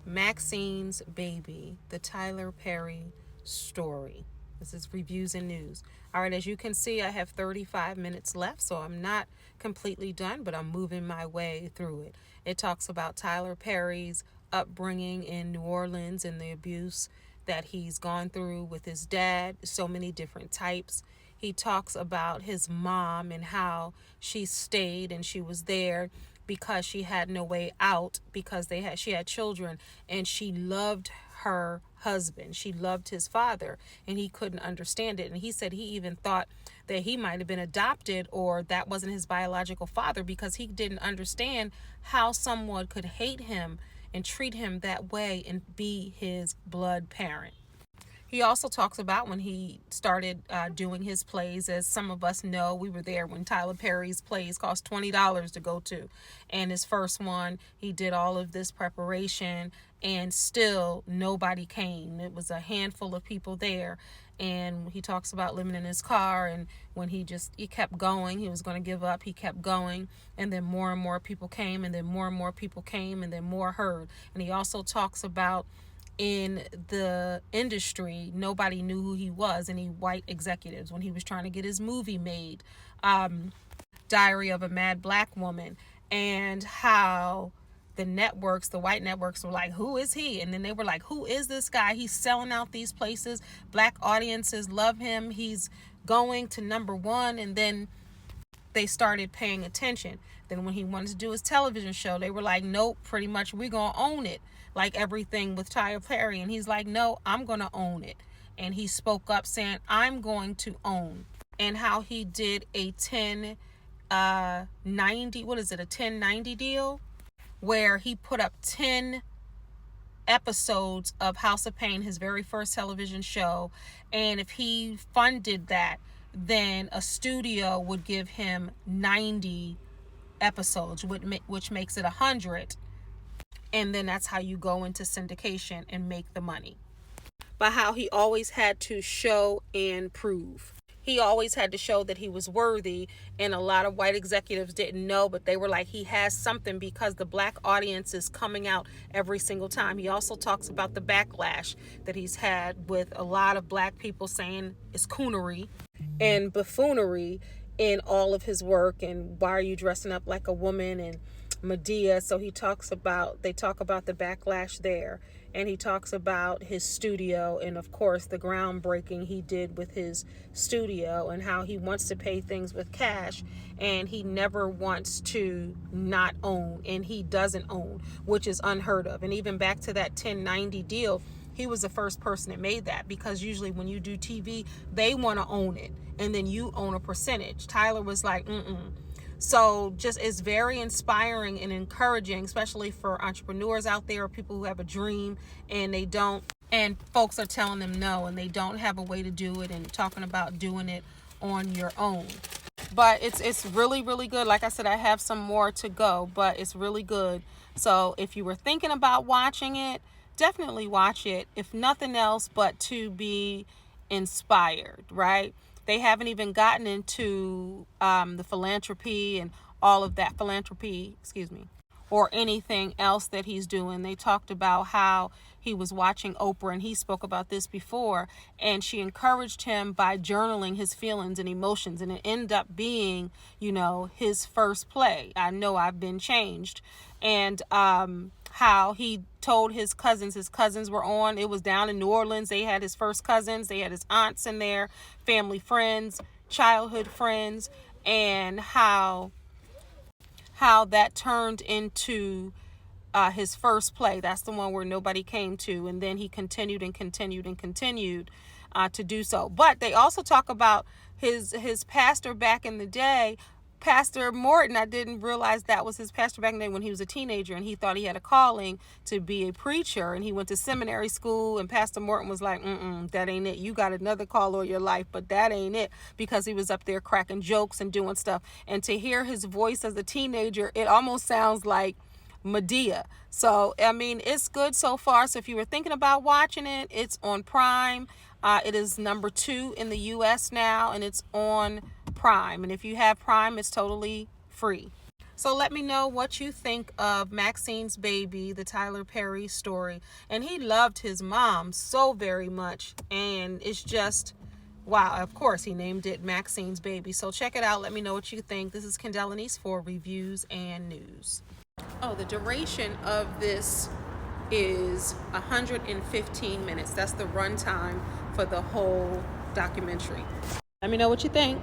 Maxine's Baby, the Tyler Perry story. This is reviews and news. All right, as you can see, I have 35 minutes left, so I'm not completely done, but I'm moving my way through it. It talks about Tyler Perry's upbringing in New Orleans and the abuse that he's gone through with his dad, so many different types. He talks about his mom and how she stayed and she was there because she had no way out, because she had children, and she loved her husband. She loved his father, and he couldn't understand it. And he said he even thought that he might have been adopted, or that wasn't his biological father, because he didn't understand how someone could hate him and treat him that way and be his blood parent. He also talks about when he started doing his plays. As some of us know, we were there when Tyler Perry's plays cost $20 to go to. And his first one, he did all of this preparation and still nobody came. It was a handful of people there. And he talks about living in his car, and when he kept going, he was going to give up, he kept going, and then more and more people came, and then more and more people came, and then more heard. And he also talks about in the industry, nobody knew who he was, any white executives, when he was trying to get his movie made, Diary of a Mad Black Woman, and how the white networks were like, who is he? And then they were like, who is this guy? He's selling out these places. Black audiences love him. He's going to #1. And then they started paying attention. Then when he wanted to do his television show, they were like, nope, pretty much we're going to own it. Like everything with Tyler Perry. And he's like, no, I'm going to own it. And he spoke up saying, I'm going to own. And how he did a 1090 deal, where he put up 10 episodes of House of Pain, his very first television show. And if he funded that, then a studio would give him 90 episodes, which makes it 100. And then that's how you go into syndication and make the money. But how he always had to show and prove. He always had to show that he was worthy, and a lot of white executives didn't know, but they were like, he has something, because the black audience is coming out every single time. He also talks about the backlash that he's had with a lot of black people saying it's coonery and buffoonery in all of his work, and why are you dressing up like a woman, and Medea. So they talk about the backlash there, and he talks about his studio, and of course the groundbreaking he did with his studio, and how he wants to pay things with cash, and he never wants to not own, and he doesn't own, which is unheard of. And even back to that 1090 deal, he was the first person that made that, because usually when you do TV, they want to own it, and then you own a percentage. Tyler was like, So just it's very inspiring and encouraging, especially for entrepreneurs out there, or people who have a dream and they don't, and folks are telling them no, and they don't have a way to do it, and talking about doing it on your own. But it's really, really good. Like I said, I have some more to go, but it's really good. So if you were thinking about watching it, definitely watch it, if nothing else but to be inspired, right? They haven't even gotten into the philanthropy and all of that or anything else that he's doing. They talked about how he was watching Oprah, and he spoke about this before, and she encouraged him by journaling his feelings and emotions, and it ended up being, his first play, I Know I've Been Changed. And how he told his cousins were on. It was down in New Orleans. They had his first cousins. They had his aunts in there, family friends, childhood friends, and how that turned into his first play. That's the one where nobody came to. And then he continued to do so. But they also talk about his pastor back in the day, Pastor Morton. I didn't realize that was his pastor back in the day when he was a teenager, and he thought he had a calling to be a preacher, and he went to seminary school, and Pastor Morton was like, that ain't it. You got another call on your life, but that ain't it, because he was up there cracking jokes and doing stuff. And to hear his voice as a teenager, it almost sounds like Medea. So, I mean, it's good so far. So if you were thinking about watching it, it's on Prime. It is #2 in the U.S. now, and it's on Prime. And if you have Prime, it's totally free. So let me know what you think of Maxine's Baby, the Tyler Perry story. And he loved his mom so very much. And it's just, wow. Of course, he named it Maxine's Baby. So check it out. Let me know what you think. This is Kendall Anise for Reviews and News. Oh, the duration of this is 115 minutes. That's the runtime for the whole documentary. Let me know what you think.